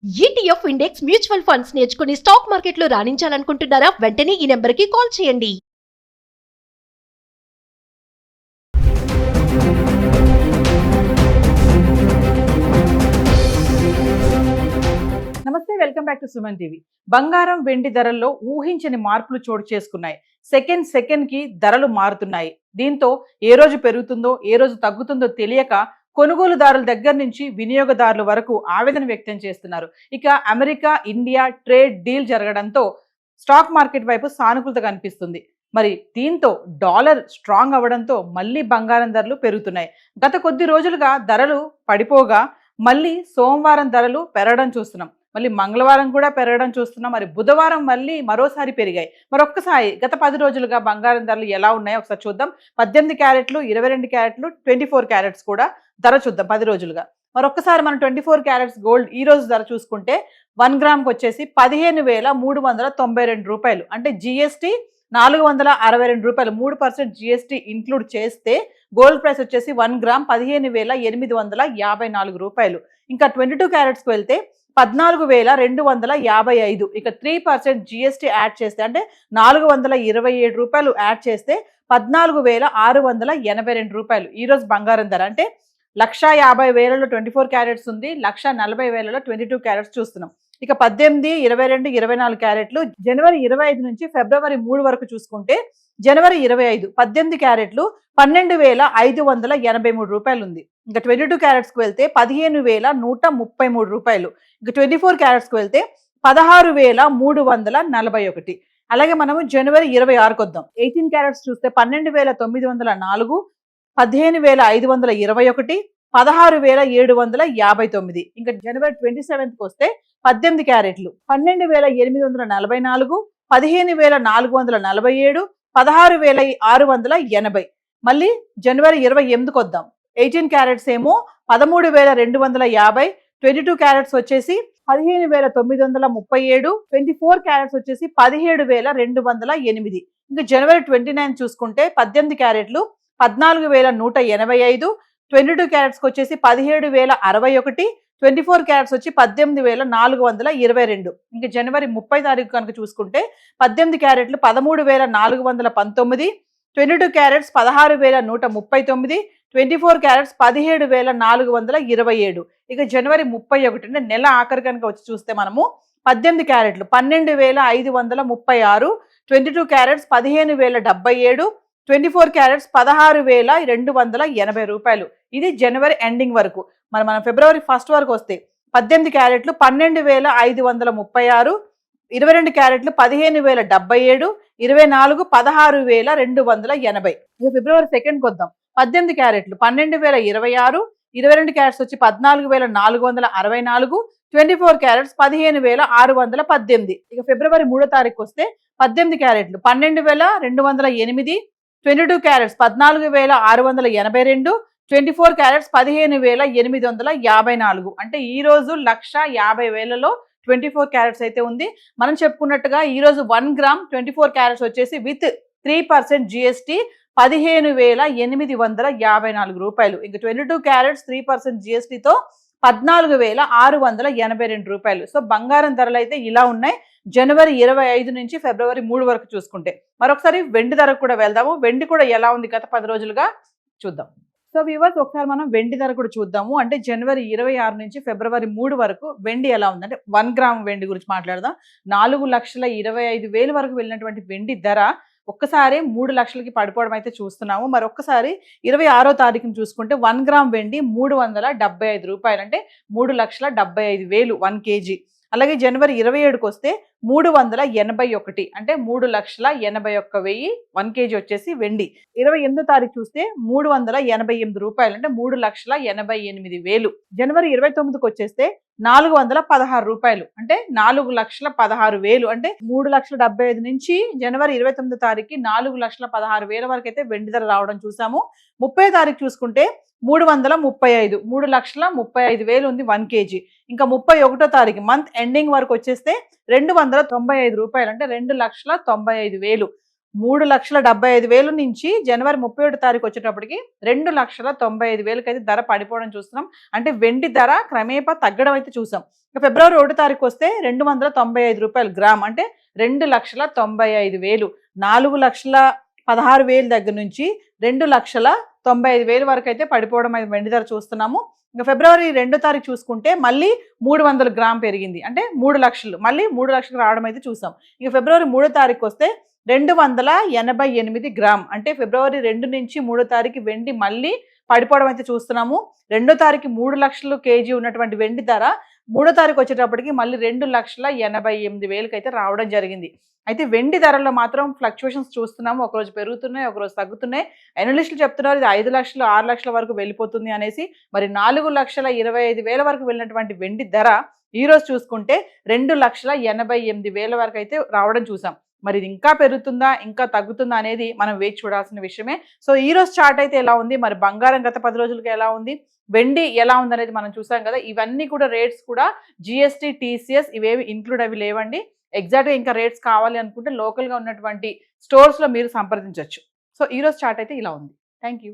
ETF index mutual funds నేర్చుకుని stock మార్కెట్లో రాణించాలనుకుంటున్నారా? వెంటనే ఈ నెంబర్కి కాల్ చేయండి. నమస్తే, welcome back to Suman TV. బంగారం వెండి ధరల్లో ఊహించని మార్పులు చోటు చేసుకున్నాయి. సెకండ్ కి ధరలు మారుతున్నాయి. దీంతో ఏ రోజు పెరుగుతుందో ఏ రోజు తగ్గుతుందో తెలియక కొనుగోలుదారుల దగ్గర నుంచి వినియోగదారుల వరకు ఆవేదన వ్యక్తం చేస్తున్నారు. ఇక అమెరికా ఇండియా ట్రేడ్ డీల్ జరగడంతో స్టాక్ మార్కెట్ వైపు సానుకూలత కనిపిస్తుంది. మరి దీంతో డాలర్ స్ట్రాంగ్ అవ్వడంతో మళ్ళీ బంగారం ధరలు పెరుగుతున్నాయి. గత కొద్ది రోజులుగా ధరలు పడిపోగా మళ్ళీ సోమవారం ధరలు పెరగడం చూస్తున్నాం. మళ్ళీ మంగళవారం కూడా పెరగడం చూస్తున్నాం. మరి బుధవారం మళ్ళీ మరోసారి పెరిగాయి. మరొక్కసారి గత 10 రోజులుగా బంగారం ధరలు ఎలా ఉన్నాయో ఒకసారి చూద్దాం. 18 క్యారెట్లు, 22 క్యారెట్లు, 24 క్యారెట్స్ కూడా ధర చూద్దాం 10 రోజులుగా. మరొక్కసారి మనం 24 క్యారెట్స్ గోల్డ్ ఈ రోజు ధర చూసుకుంటే 1 గ్రామ్కి వచ్చేసి 15,392 రూపాయలు. అంటే జిఎస్టీ 462 రూపాయలు. 3% జిఎస్టీ ఇంక్లూడ్ చేస్తే గోల్డ్ ప్రైస్ వచ్చేసి 1 గ్రామ్ 15,854 రూపాయలు. ఇంకా 22 క్యారెట్స్కి వెళ్తే 14,255. ఇక 3% జిఎస్టీ యాడ్ చేస్తే అంటే 427 రూపాయలు యాడ్ చేస్తే 14,682 రూపాయలు. ఈరోజు బంగారం ధర అంటే 1,50,000లో 24 క్యారెట్స్ ఉంది, 1,40,000లో 22 క్యారెట్స్ చూస్తున్నాం. ఇక 18, 22, 24 క్యారెట్లు జనవరి 25 నుంచి ఫిబ్రవరి 3 వరకు చూసుకుంటే జనవరి 25 18 క్యారెట్లు 12,583 రూపాయలు ఉంది. ఇంకా 22 క్యారెట్స్కి వెళ్తే 15,133 రూపాయలు. ఇంకా 24 క్యారెట్స్కి వెళ్తే 16,341. అలాగే మనము జనవరి 26కి వద్దాం. 18 క్యారెట్స్ చూస్తే 12,904, 15,521, 16,759. ఇంకా జనవరి 27కి వస్తే 18 క్యారెట్లు 12,844, 15,447, 16,680. మళ్ళీ జనవరి 28కి వద్దాం. 18 క్యారెట్స్ ఏమో 13,250, 22 క్యారెట్స్ వచ్చేసి 15,937, 24 క్యారెట్స్ వచ్చేసి 17,208. ఇంకా జనవరి 29 చూసుకుంటే 18 క్యారెట్లు 14,185, 22 క్యారెట్స్కి వచ్చేసి 17,061, 24 క్యారెట్స్ వచ్చి 18,422. ఇంకా జనవరి 30 తారీఖు కనుక చూసుకుంటే 18 క్యారెట్లు 13,419, 22 క్యారెట్స్ 16,139, 24 క్యారెట్స్ 17,427. ఇక జనవరి 31 అంటే నెల ఆఖరి కనుక వచ్చి చూస్తే మనము 18 క్యారెట్లు 12,536, 22 క్యారెట్స్ 15,077, 24 క్యారెట్స్ 16,280 రూపాయలు. ఇది జనవరి ఎండింగ్ వరకు. మనం ఫిబ్రవరి 1 వరకు వస్తే 18 క్యారెట్లు 12,536, 22 క్యారెట్లు 15,077, 24 16,280. ఇక ఫిబ్రవరి 2కి వద్దాం. 18 క్యారెట్లు 12,026, 22 క్యారెట్స్ వచ్చి 14,464, 24 క్యారెట్స్ 15,618. ఇక ఫిబ్రవరి 3 తారీఖు వస్తే 18 క్యారెట్లు 12,208, 22 క్యారెట్స్ 14,682, 24 క్యారెట్స్ 15,854. అంటే ఈ రోజు 1,50,000లో 24 క్యారెట్స్ అయితే ఉంది. మనం చెప్పుకున్నట్టుగా ఈ రోజు 1 గ్రామ్ 24 క్యారెట్స్ వచ్చేసి విత్ 3% జిఎస్టీ 15,854 రూపాయలు. ఇంకా 22 క్యారెట్స్ 3% జిఎస్టీతో 14,682 రూపాయలు. సో బంగారం ధరలు అయితే ఇలా ఉన్నాయి జనవరి 25 నుంచి ఫిబ్రవరి 3 వరకు చూసుకుంటే. మరొకసారి వెండి ధరకు కూడా వెళ్దాము. వెండి కూడా ఎలా ఉంది గత 10 రోజులుగా చూద్దాం. సో వ్యూవర్స్, ఒకసారి మనం వెండి ధర కూడా చూద్దాము. అంటే జనవరి 26 నుంచి ఫిబ్రవరి 3 వరకు వెండి ఎలా ఉంది అంటే 1 గ్రామ్ వెండి గురించి మాట్లాడదాం. 4,25,000 వరకు వెళ్ళినటువంటి వెండి ధర ఒక్కసారి 3 లక్షలకి పడిపోవడం అయితే చూస్తున్నాము. మరి ఒక్కసారి 26వ తారీఖుని చూసుకుంటే 1 గ్రామ్ వెండి 375 రూపాయలు. అంటే 3,75,000 1 కేజీ. అలాగే జనవరి 27కి వస్తే 381, అంటే 3,81,000 1 కేజీ వచ్చేసి వెండి. 28వ తారీఖు చూస్తే 388 రూపాయలు. అంటే 3,88,000. జనవరి 29కి వచ్చేస్తే 416 రూపాయలు. అంటే 4,16,000. అంటే 3,75,000 నుంచి జనవరి 29వ తారీఖుకి 4,16,000 వరకు అయితే వెండి ధర రావడం చూసాము. 30వ తారీఖు చూసుకుంటే 335, 3,35,000 ఉంది 1 కేజీ. ఇంకా 31వ తారీఖు మంత్ ఎండింగ్ వరకు వచ్చేస్తే 295 రూపాయలు. అంటే 2,95,000. 3,75,000 నుంచి జనవరి 31 తారీఖు వచ్చేటప్పటికి 2,95,000 అయితే ధర పడిపోవడం చూస్తున్నాం. అంటే వెండి ధర క్రమేపా తగ్గడం అయితే చూసాం. ఫిబ్రవరి 1 తారీఖు వస్తే ₹295 గ్రామ్, అంటే 2,95,000, 4,16,000 దగ్గర నుంచి 2,95,000 వరకు అయితే పడిపోవడం అయితే వెండి ధర చూస్తున్నాము. ఇంకా ఫిబ్రవరి 2 తారీఖు చూసుకుంటే మళ్ళీ 300 గ్రామ్ పెరిగింది, అంటే 3 లక్షలు, మళ్ళీ 3 లక్షలు రావడం అయితే చూసాం. ఇక ఫిబ్రవరి 3 తారీఖు వస్తే 288 గ్రామ్, అంటే ఫిబ్రవరి 2 నుంచి 3 తారీఖు వెండి మళ్ళీ పడిపోవడం అయితే చూస్తున్నాము. 2 తారీఖు 3 లక్షలు కేజీ ఉన్నటువంటి వెండి ధర 3 తారీఖు వచ్చేటప్పటికి మళ్ళీ 2,88,000 అయితే రావడం జరిగింది. అయితే వెండి ధరల్లో మాత్రం ఫ్లక్చువేషన్స్ చూస్తున్నాము. ఒకరోజు పెరుగుతున్నాయి, ఒకరోజు తగ్గుతున్నాయి. అనలిస్టులు చెప్తున్నారు ఇది 5 లక్షలు 6 లక్షల వరకు వెళ్ళిపోతుంది అనేసి. మరి 4,25,000 వరకు వెళ్ళినటువంటి వెండి ధర ఈ రోజు చూసుకుంటే 2,88,000 వరకు అయితే రావడం చూసాం. మరి ఇది ఇంకా పెరుగుతుందా ఇంకా తగ్గుతుందా అనేది మనం వేచి చూడాల్సిన విషయమే. సో ఈ రోజు చార్ట్ అయితే ఎలా ఉంది, మరి బంగారం గత 10 రోజులుగా ఎలా ఉంది, వెండి ఎలా ఉంది అనేది మనం చూసాం కదా. ఇవన్నీ కూడా రేట్స్ కూడా GST TCS ఇవేవి ఇంక్లూడ్ అవి లేవండి. ఎగ్జాక్ట్గా ఇంకా రేట్స్ కావాలి అనుకుంటే లోకల్గా ఉన్నటువంటి స్టోర్స్లో మీరు సంప్రదించవచ్చు. సో ఈ రోజు చార్ట్ అయితే ఇలా ఉంది. Thank you.